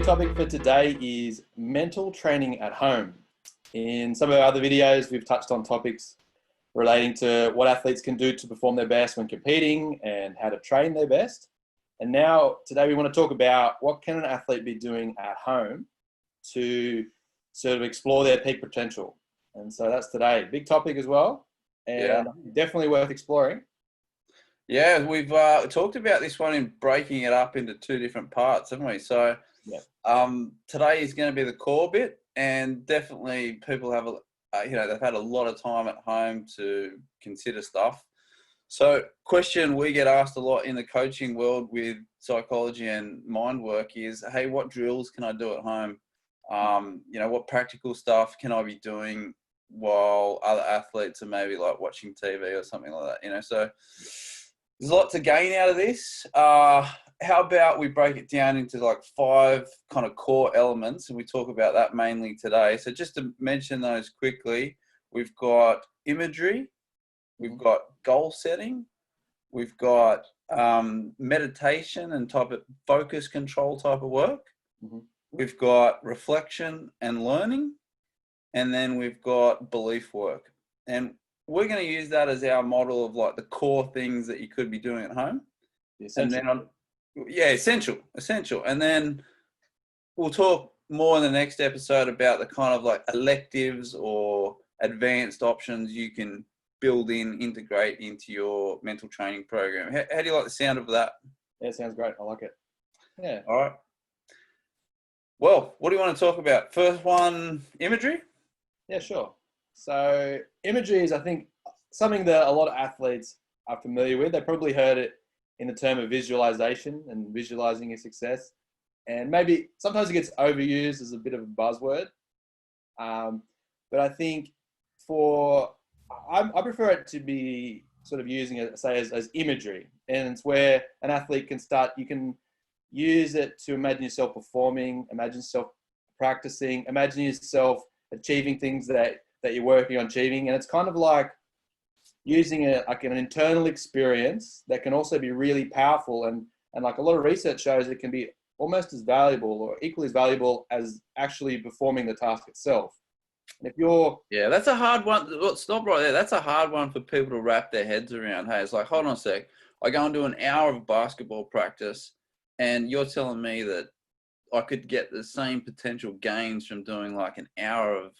New topic for today is mental training at home. In some of our other videos, we've touched on topics relating to what athletes can do to perform their best when competing and how to train their best. And now, today we want to talk about what can an athlete be doing at home to sort of explore their peak potential. And so that's today. Big topic as well, and definitely worth exploring. Yeah, we've talked about this one in breaking it up into two different parts, haven't we? So today is going to be the core bit, and definitely people have, they've had a lot of time at home to consider stuff. So question we get asked a lot in the coaching world with psychology and mind work is, hey, what drills can I do at home? What practical stuff can I be doing while other athletes are maybe like watching TV or something like that, So there's a lot to gain out of this. How about we break it down into like 5 kind of core elements, and we talk about that mainly today. So just to mention those quickly, we've got imagery, we've got goal setting, we've got meditation and type of focus control type of work. Mm-hmm. We've got reflection and learning, and then we've got belief work. And we're going to use that as our model of like the core things that you could be doing at home. Essential. Essential. And then we'll talk more in the next episode about the kind of like electives or advanced options you can integrate into your mental training program. How do you like the sound of that? Yeah, it sounds great. I like it. Yeah. All right. Well, what do you want to talk about? First one, imagery? Yeah, sure. So imagery is, I think, something that a lot of athletes are familiar with. They probably heard it in the term of visualization and visualizing your success. And maybe sometimes it gets overused as a bit of a buzzword. But I think I prefer it to be sort of using it, say, as imagery. And it's where an athlete can start, you can use it to imagine yourself performing, imagine yourself practicing, imagine yourself achieving things that you're working on achieving. And it's kind of like using an internal experience that can also be really powerful. And like a lot of research shows it can be almost as valuable or equally as valuable as actually performing the task itself. And if you're... Yeah, that's a hard one. Stop right there. That's a hard one for people to wrap their heads around. Hey, it's like, hold on a sec. I go and do an hour of basketball practice, and you're telling me that I could get the same potential gains from doing like an hour of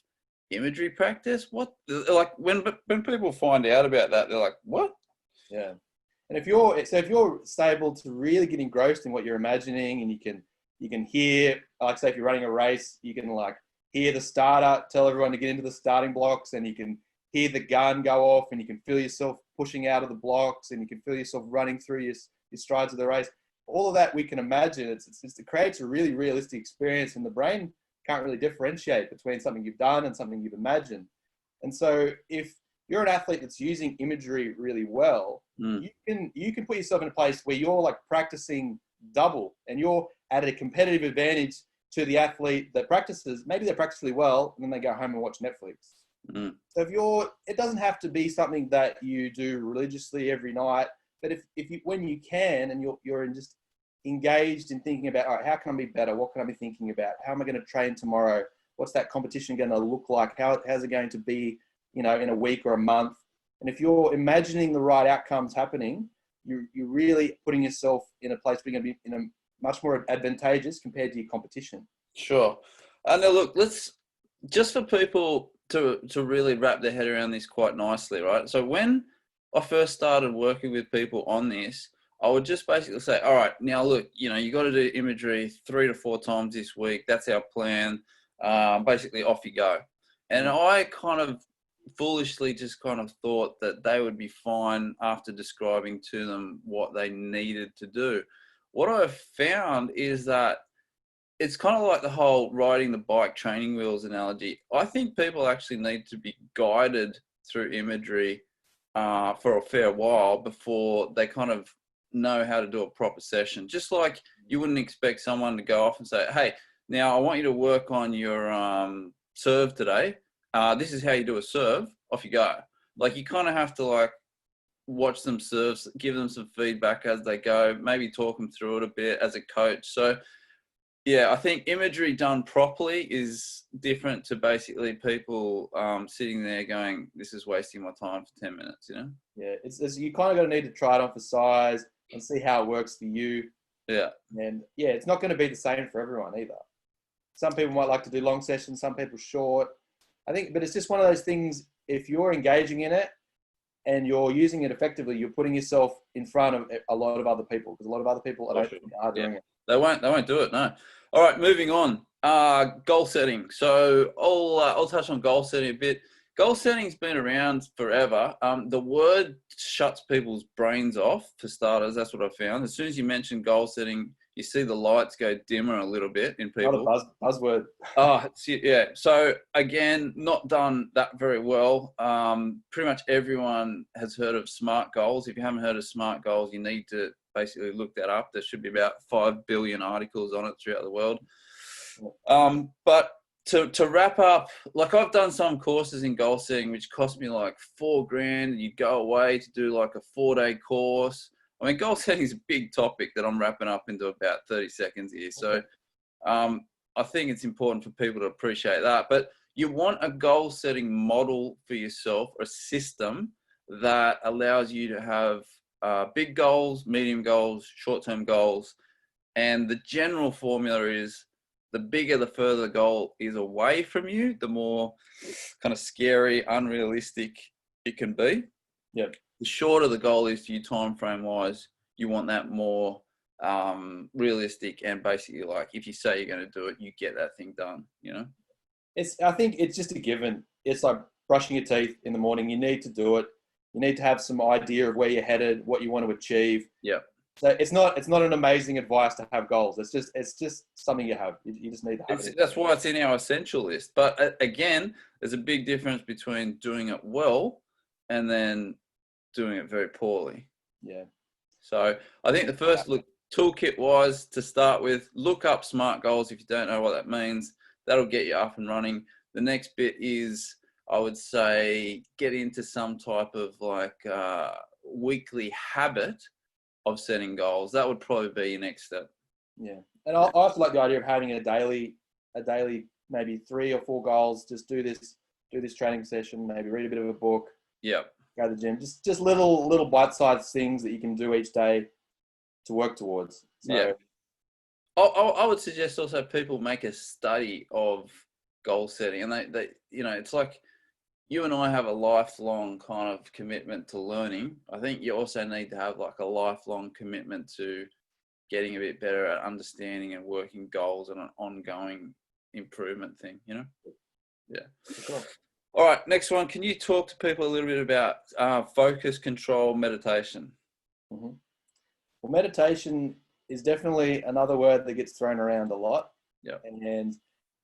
imagery practice? What? Like when people find out about that, they're like, what? Yeah. And if you're stable to really get engrossed in what you're imagining, and you can hear, like say if you're running a race, you can like hear the starter, tell everyone to get into the starting blocks, and you can hear the gun go off, and you can feel yourself pushing out of the blocks, and you can feel yourself running through your strides of the race. All of that we can imagine. It creates a really realistic experience, and the brain can't really differentiate between something you've done and something you've imagined. And so if you're an athlete that's using imagery really well, you can put yourself in a place where you're like practicing double, and you're at a competitive advantage to the athlete that practices. Maybe they practice really well and then they go home and watch Netflix. So it doesn't have to be something that you do religiously every night, but when you can, and you're just engaged in thinking about, all right, how can I be better? What can I be thinking about? How am I going to train tomorrow? What's that competition going to look like? How's it going to be, in a week or a month? And if you're imagining the right outcomes happening, you're really putting yourself in a place where you're going to be in a much more advantageous compared to your competition. Sure. Now look, let's just for people to really wrap their head around this quite nicely, right? So when I first started working with people on this, I would just basically say, all right, now look, you got to do imagery 3 to 4 times this week. That's our plan. Basically, off you go. And I kind of foolishly just kind of thought that they would be fine after describing to them what they needed to do. What I've found is that it's kind of like the whole riding the bike training wheels analogy. I think people actually need to be guided through imagery for a fair while before they kind of know how to do a proper session. Just like you wouldn't expect someone to go off and say, hey, now I want you to work on your serve today. This is how you do a serve. Off you go. Like you kind of have to like watch them serve, give them some feedback as they go, maybe talk them through it a bit as a coach. So Yeah, I think imagery done properly is different to basically people sitting there going, "This is wasting my time for 10 minutes." You know? Yeah, it's you kind of got to need to try it on for size and see how it works for you. Yeah. And yeah, it's not going to be the same for everyone either. Some people might like to do long sessions, some people short. I think, but it's just one of those things. If you're engaging in it and you're using it effectively, you're putting yourself in front of a lot of other people, because a lot of other people are doing it. They won't do it. No. All right, moving on. Goal setting. So I'll touch on goal setting a bit. Goal setting's been around forever. The word shuts people's brains off, for starters. That's what I found. As soon as you mention goal setting, you see the lights go dimmer a little bit in people. Not a buzzword. Oh, yeah. So again, not done that very well. Pretty much everyone has heard of SMART goals. If you haven't heard of SMART goals, you need to basically look that up. There should be about 5 billion articles on it throughout the world. But to wrap up, like I've done some courses in goal setting, which cost me like $4,000. You'd go away to do like a 4-day course. I mean, goal setting is a big topic that I'm wrapping up into about 30 seconds here. So I think it's important for people to appreciate that. But you want a goal setting model for yourself, a system that allows you to have big goals, medium goals, short-term goals. And the general formula is the bigger, the further the goal is away from you, the more kind of scary, unrealistic it can be. Yep. The shorter the goal is to you time frame wise, you want that more realistic, and basically like if you say you're going to do it, you get that thing done, you know? I think it's just a given. It's like brushing your teeth in the morning. You need to do it. You need to have some idea of where you're headed, what you want to achieve. Yeah. So it's not an amazing advice to have goals. It's just something you have. You just need to have it. That's why it's in our essential list. But again, there's a big difference between doing it well and then doing it very poorly. Yeah. So I think the first toolkit wise to start with, look up SMART goals if you don't know what that means. That'll get you up and running. The next bit is, I would say, get into some type of like weekly habit of setting goals. That would probably be your next step. Yeah. And I also like the idea of having a daily maybe 3 or 4 goals. Just do this training session, maybe read a bit of a book. Yeah. Go to the gym. Just little bite-sized things that you can do each day to work towards. So, yeah. I would suggest also people make a study of goal setting, and they you know, it's like you and I have a lifelong kind of commitment to learning. I think you also need to have like a lifelong commitment to getting a bit better at understanding and working goals and an ongoing improvement thing, you know? Yeah. Cool. All right, next one. Can you talk to people a little bit about focus, control, meditation? Mm-hmm. Well, meditation is definitely another word that gets thrown around a lot. Yeah. And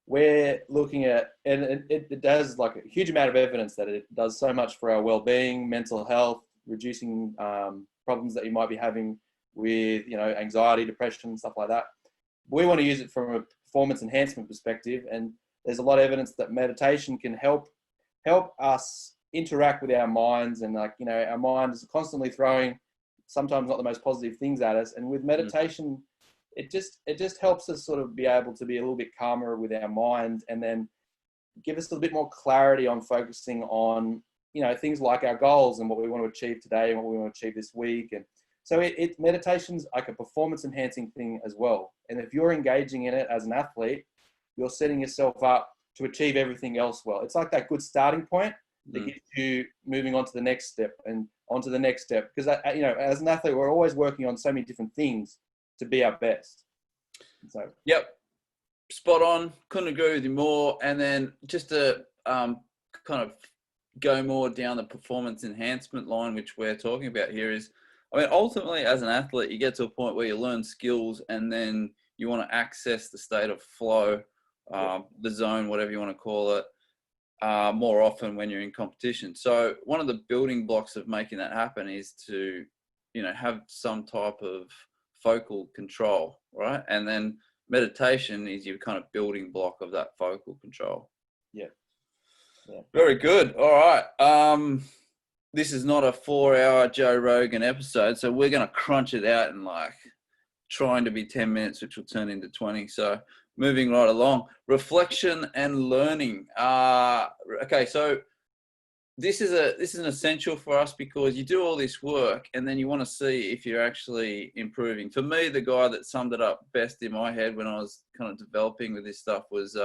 we're looking at, and it does like a huge amount of evidence that it does so much for our well-being, mental health, reducing problems that you might be having with, you know, anxiety, depression, stuff like that. We want to use it from a performance enhancement perspective, and there's a lot of evidence that meditation can help us interact with our minds, and like, you know, our mind is constantly throwing sometimes not the most positive things at us, and with meditation, it just helps us sort of be able to be a little bit calmer with our mind, and then give us a little bit more clarity on focusing on, you know, things like our goals and what we want to achieve today and what we want to achieve this week. And so meditation's like a performance enhancing thing as well. And if you're engaging in it as an athlete, you're setting yourself up to achieve everything else well. It's like that good starting point that gets you moving on to the next step and onto the next step. Because, you know, as an athlete, we're always working on so many different things to be our best. So, yep, spot on. Couldn't agree with you more. And then just to kind of go more down the performance enhancement line, which we're talking about here, is, I mean, ultimately as an athlete, you get to a point where you learn skills and then you want to access the state of flow, the zone, whatever you want to call it, more often when you're in competition. So one of the building blocks of making that happen is to, you know, have some type of focal control, right? And then meditation is your kind of building block of that focal control. Yeah. Very good. All right. This is not a 4-hour Joe Rogan episode, so we're going to crunch it out in like trying to be 10 minutes, which will turn into 20. So moving right along, reflection and learning. Okay, so this is an essential for us because you do all this work and then you want to see if you're actually improving. For me, the guy that summed it up best in my head when I was kind of developing with this stuff was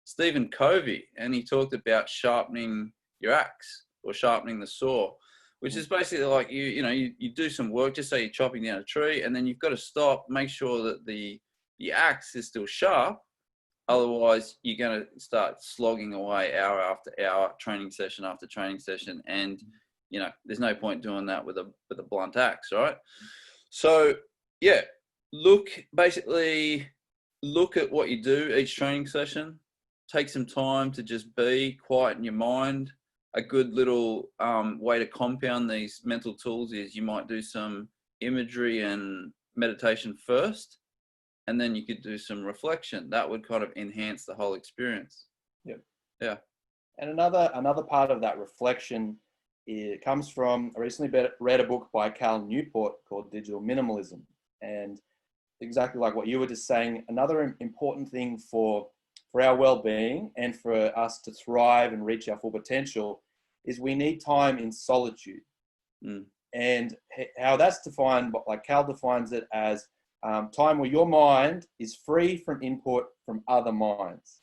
Stephen Covey, and he talked about sharpening your axe or sharpening the saw, which is basically like you do some work. Just say you're chopping down a tree, and then you've got to stop, make sure that the axe is still sharp. Otherwise, you're going to start slogging away hour after hour, training session after training session, and there's no point doing that with a blunt axe, right? So yeah, look at what you do each training session. Take some time to just be quiet in your mind. A good little way to compound these mental tools is you might do some imagery and meditation first, and then you could do some reflection. That would kind of enhance the whole experience. Yep. Yeah. And another part of that reflection, it comes from, I recently read a book by Newport called Digital Minimalism. And exactly like what you were just saying, another important thing for our well-being and for us to thrive and reach our full potential is we need time in solitude. And how that's defined, like Cal defines it as time where your mind is free from input from other minds.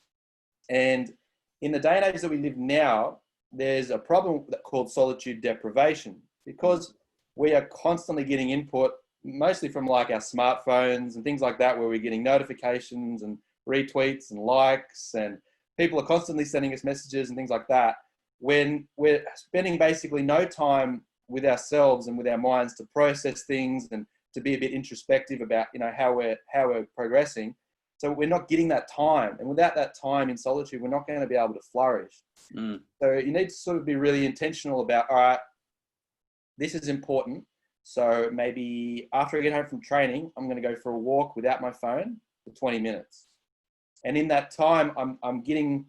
And in the day and age that we live now, there's a problem called solitude deprivation, because we are constantly getting input, mostly from like our smartphones and things like that, where we're getting notifications and retweets and likes, and people are constantly sending us messages and things like that, when we're spending basically no time with ourselves and with our minds to process things and to be a bit introspective about how we're progressing. So we're not getting that time, and without that time in solitude, we're not going to be able to flourish. So you need to sort of be really intentional about, all right, this is important. So maybe after I get home from training, I'm going to go for a walk without my phone for 20 minutes. And in that time, I'm getting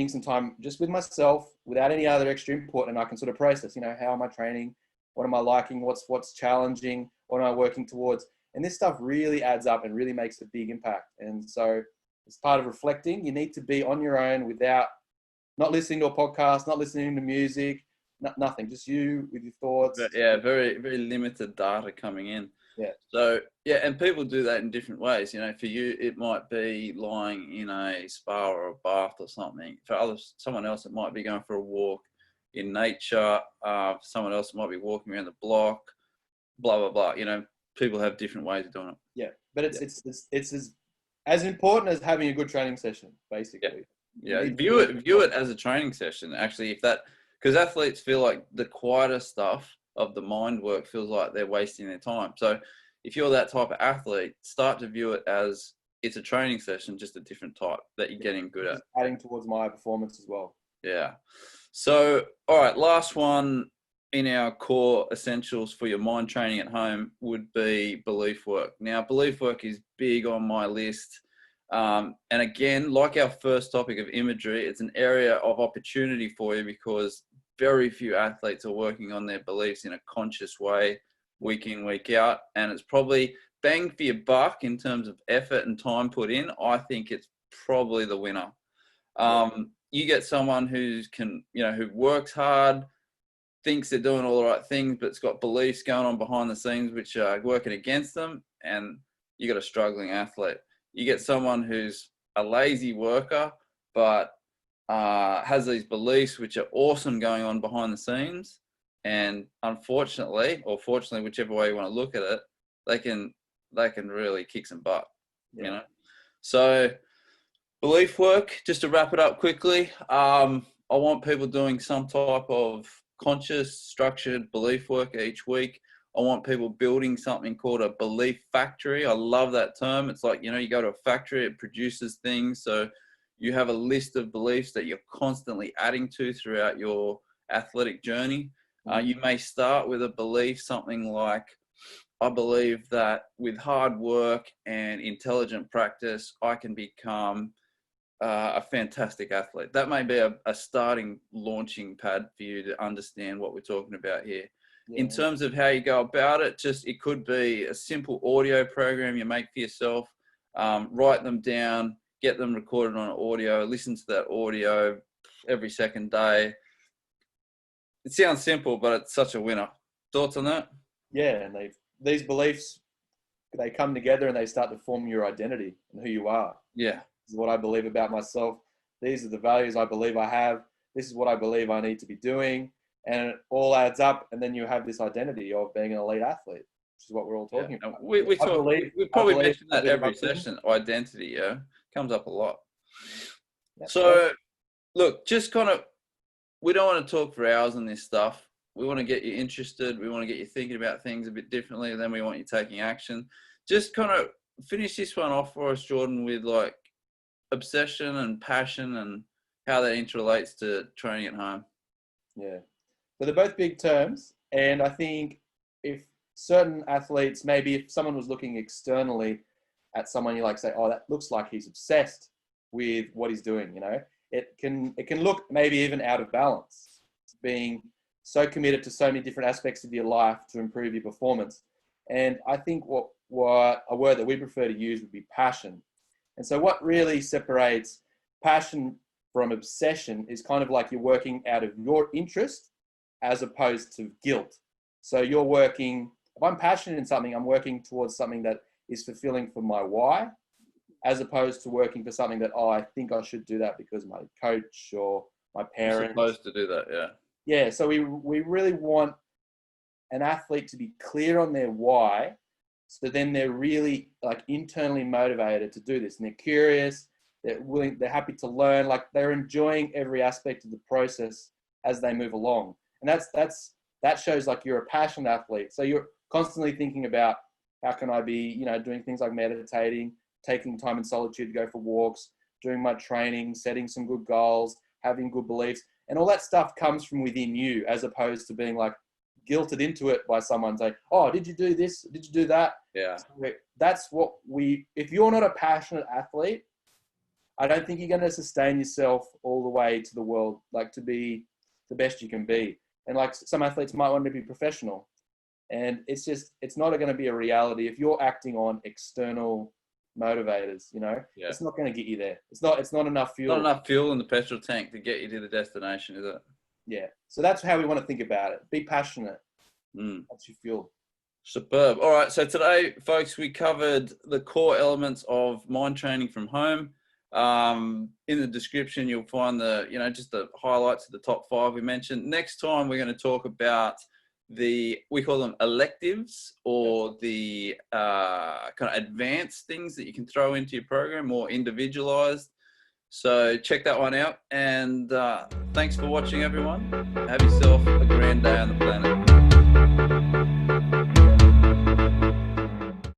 some time just with myself without any other extra input, and I can sort of process, how am I training? What am I liking? What's challenging? What am I working towards? And this stuff really adds up and really makes a big impact. And so as part of reflecting, you need to be on your own without, not listening to a podcast, not listening to music, nothing, just you with your thoughts. Yeah, very, very limited data coming in. Yeah. So, yeah, and people do that in different ways. For you, it might be lying in a spa or a bath or something. For someone else, it might be going for a walk in nature. For someone else, it might be walking around the block, blah, blah, blah. People have different ways of doing it. Yeah, but it's as important as having a good training session, basically. Yeah, view it as a training session, actually, because athletes feel like the quieter stuff of the mind work feels like they're wasting their time. So if you're that type of athlete, start to view it as it's a training session, just a different type that you're getting good at. Adding towards my performance as well. Yeah. So, all right, last one in our core essentials for your mind training at home would be belief work. Now, belief work is big on my list. And again, like our first topic of imagery, it's an area of opportunity for you because very few athletes are working on their beliefs in a conscious way, week in, week out. And it's probably bang for your buck in terms of effort and time put in. I think it's probably the winner. You get someone who works hard, thinks they're doing all the right things, but it's got beliefs going on behind the scenes which are working against them, and you got a struggling athlete. You get someone who's a lazy worker, but has these beliefs which are awesome going on behind the scenes, and unfortunately, or fortunately, whichever way you want to look at it, they can really kick some butt. So belief work, just to wrap it up quickly, I want people doing some type of conscious, structured belief work each week. I want people building something called a belief factory. I love that term. It's like, you go to a factory, it produces things. So you have a list of beliefs that you're constantly adding to throughout your athletic journey. You may start with a belief, something like, I believe that with hard work and intelligent practice, I can become a fantastic athlete. That may be a starting launching pad for you to understand what we're talking about here. In terms of how you go about it, it could be a simple audio program you make for yourself. Write them down, get them recorded on audio, listen to that audio every second day. It sounds simple, but it's such a winner. Thoughts on that? Yeah, and these beliefs, they come together and they start to form your identity and who you are. Yeah. This is what I believe about myself. These are the values I believe I have. This is what I believe I need to be doing. And it all adds up, and then you have this identity of being an elite athlete, which is what we're all talking about. We probably mention that every session. Identity, comes up a lot. Yeah, so, look, just kind of, we don't want to talk for hours on this stuff. We want to get you interested. We want to get you thinking about things a bit differently, and then we want you taking action. Just kind of finish this one off for us, Jordan, with like obsession and passion and how that interrelates to training at home. Yeah. So they're both big terms, and I think if certain athletes, maybe if someone was looking externally at someone, you like say, oh, that looks like he's obsessed with what he's doing, it can look maybe even out of balance, being so committed to so many different aspects of your life to improve your performance. And I think what a word that we prefer to use would be passion. And so what really separates passion from obsession is kind of like you're working out of your interest as opposed to guilt. So you're working, if I'm passionate in something, I'm working towards something that is fulfilling for my why, as opposed to working for something that, oh, I think I should do that because my coach or my parents. You're supposed to do that, yeah. Yeah, so we really want an athlete to be clear on their why, so then they're really like internally motivated to do this, and they're curious, they're happy to learn, like they're enjoying every aspect of the process as they move along. And that shows like you're a passionate athlete. So you're constantly thinking about how can I be, doing things like meditating, taking time in solitude to go for walks, doing my training, setting some good goals, having good beliefs. And all that stuff comes from within you, as opposed to being like guilted into it by someone saying, oh, did you do this? Did you do that? Yeah. So that's what if you're not a passionate athlete, I don't think you're going to sustain yourself all the way to the world, like to be the best you can be. And like some athletes might want to be professional, and it's not going to be a reality if you're acting on external motivators. It's not going to get you there. It's not enough fuel. Not enough fuel in the petrol tank to get you to the destination, is it? Yeah. So that's how we want to think about it. Be passionate. That's your fuel. Superb. All right. So today, folks, we covered the core elements of mind training from home. In the description, you'll find just the highlights of the top 5 we mentioned. Next time, we're going to talk about we call them electives, or the kind of advanced things that you can throw into your program, more individualized. So check that one out. And thanks for watching, everyone. Have yourself a grand day on the